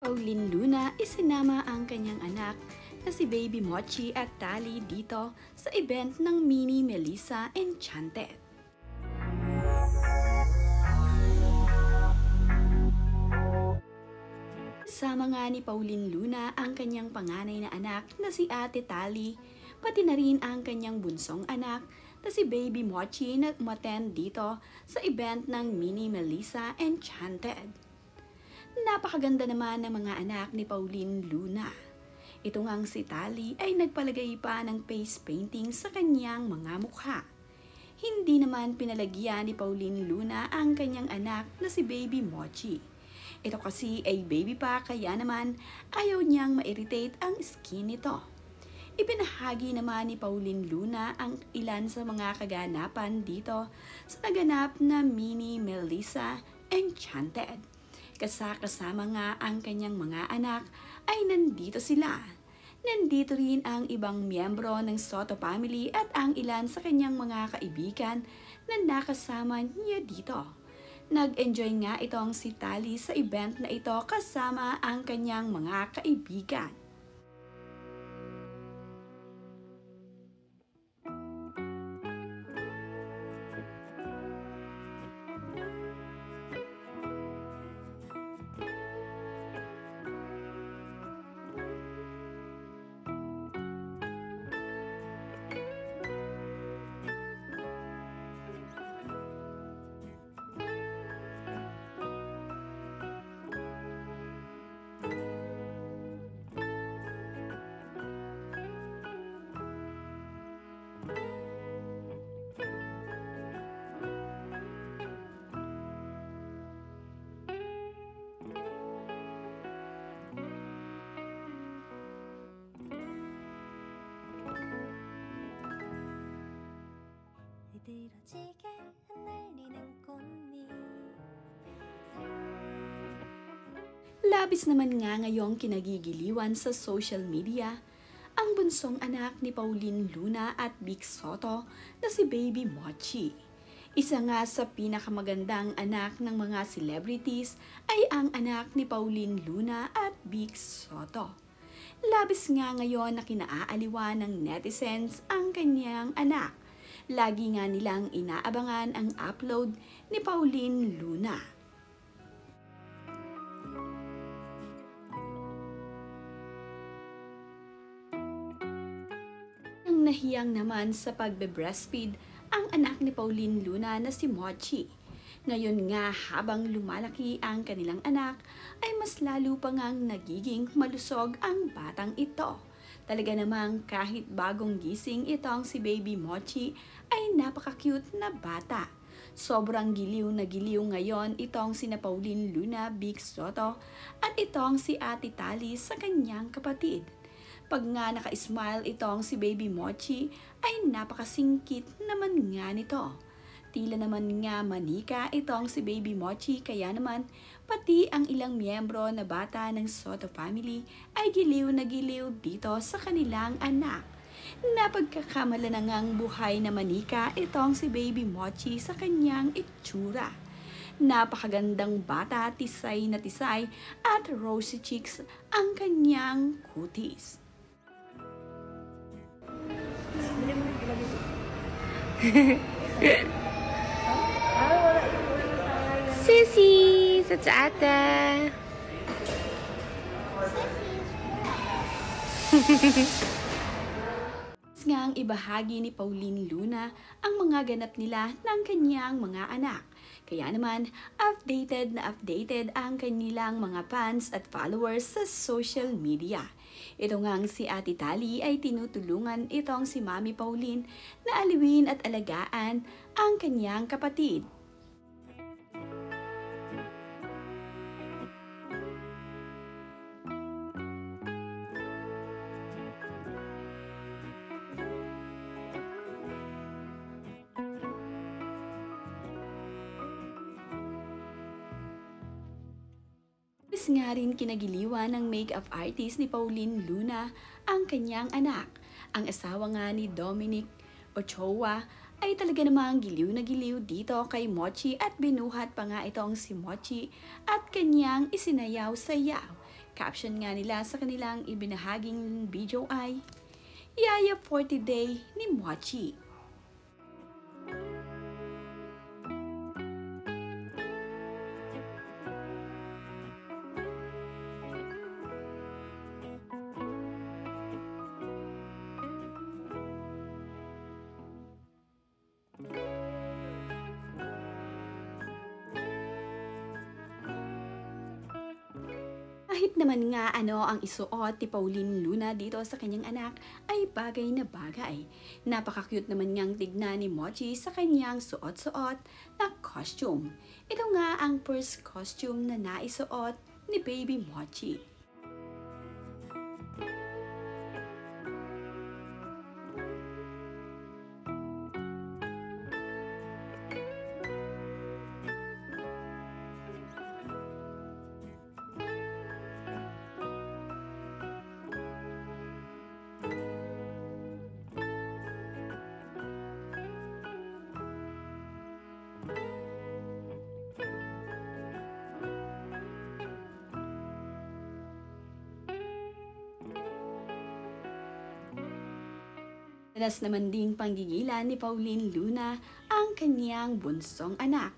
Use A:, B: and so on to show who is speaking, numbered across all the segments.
A: Pauline Luna, isinama ang kanyang anak na si Baby Mochi at Tali dito sa event ng Mini Melissa Enchanted. Kasama nga ni Pauline Luna ang kanyang panganay na anak na si Ate Tali, pati na rin ang kanyang bunsong anak na si Baby Mochi na umattend dito sa event ng Mini Melissa Enchanted. Napakaganda naman ng mga anak ni Pauline Luna. Ito ngang si Tali ay nagpalagay pa ng face painting sa kanyang mga mukha. Hindi naman pinalagyan ni Pauline Luna ang kanyang anak na si Baby Mochi. Ito kasi ay baby pa kaya naman ayaw niyang ma-irritate ang skin nito. Ipinahagi naman ni Pauline Luna ang ilan sa mga kaganapan dito sa naganap na Mini Melissa Enchanted. Kasama nga ang kanyang mga anak ay nandito sila. Nandito rin ang ibang miyembro ng Soto family at ang ilan sa kanyang mga kaibigan na nakasama niya dito. Nag-enjoy nga itong si Tali sa event na ito kasama ang kanyang mga kaibigan.
B: 느드러지게 흩날리는 꽃잎.
A: Labis naman nga ngayong kinagigiliwan sa social media ang bunsong anak ni Pauline Luna at Vic Soto na si Baby Mochi. Isa nga sa pinakamagandang anak ng mga celebrities ay ang anak ni Pauline Luna at Vic Soto. Labis nga ngayon na kinaaaliwan ng netizens ang kanyang anak. Lagi nga nilang inaabangan ang upload ni Pauline Luna. Ang nahiyang naman sa pagbe-breastfeed ang anak ni Pauline Luna na si Mochi. Ngayon nga habang lumalaki ang kanilang anak ay mas lalo pa ngang nagiging malusog ang batang ito. Talaga namang kahit bagong gising itong si Baby Mochi ay napaka-cute na bata. Sobrang giliw na giliw ngayon itong si Pauline Luna, Vic Soto at itong si Ate Tali sa kanyang kapatid. Pag nga naka-smile itong si Baby Mochi ay napakasingkit naman nga nito. Tila naman nga manika itong si Baby Mochi kaya naman pati ang ilang miyembro na bata ng Soto family ay giliw na giliw dito sa kanilang anak. Napagkakamala na ngang buhay na manika itong si Baby Mochi sa kanyang itsura. Napakagandang bata, tisay na tisay at rosy cheeks ang kanyang kutis.
C: Sissy, that's Ate.
A: Ngang ibahagi ni Pauline Luna ang mga ganap nila ng kanyang mga anak. Kaya naman, updated na updated ang kanilang mga fans at followers sa social media. Ito ngang si Ate Tali ay tinutulungan itong si Mami Pauline na aliwin at alagaan ang kanyang kapatid. Nga rin kinagiliwan ng makeup artist ni Pauline Luna ang kanyang anak. Ang asawa nga ni Dominic Ochoa ay talaga namang giliw na giliw dito kay Mochi at binuhat pa nga itong si Mochi at kanyang isinayaw-sayaw. Caption nga nila sa kanilang ibinahaging video ay, Yaya 40 Day ni Mochi. Kahit naman nga ano ang isuot ni Pauline Luna dito sa kanyang anak ay bagay na bagay. Napaka-cute naman niyang tignan ni Mochi sa kanyang suot-suot na costume. Ito nga ang first costume na naisuot ni Baby Mochi. Dalas naman ding panggigilan ni Pauline Luna ang kanyang bunsong anak.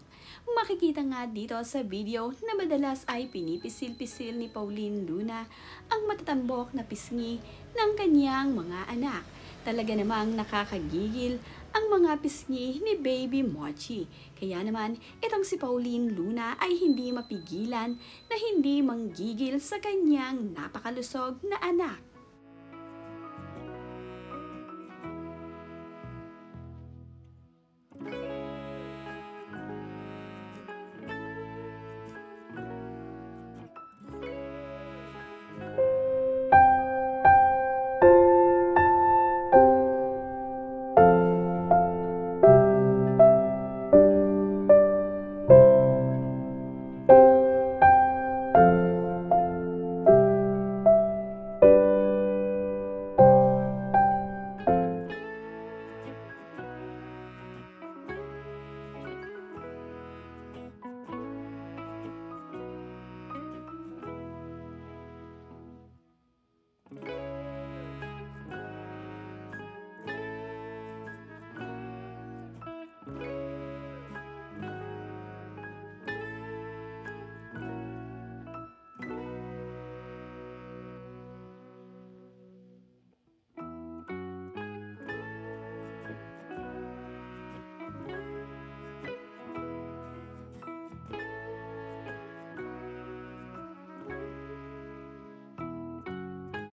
A: Makikita nga dito sa video na madalas ay pinipisil-pisil ni Pauline Luna ang matatambok na pisngi ng kanyang mga anak. Talaga namang nakakagigil ang mga pisngi ni Baby Mochi. Kaya naman, itong si Pauline Luna ay hindi mapigilan na hindi manggigil sa kanyang napakalusog na anak.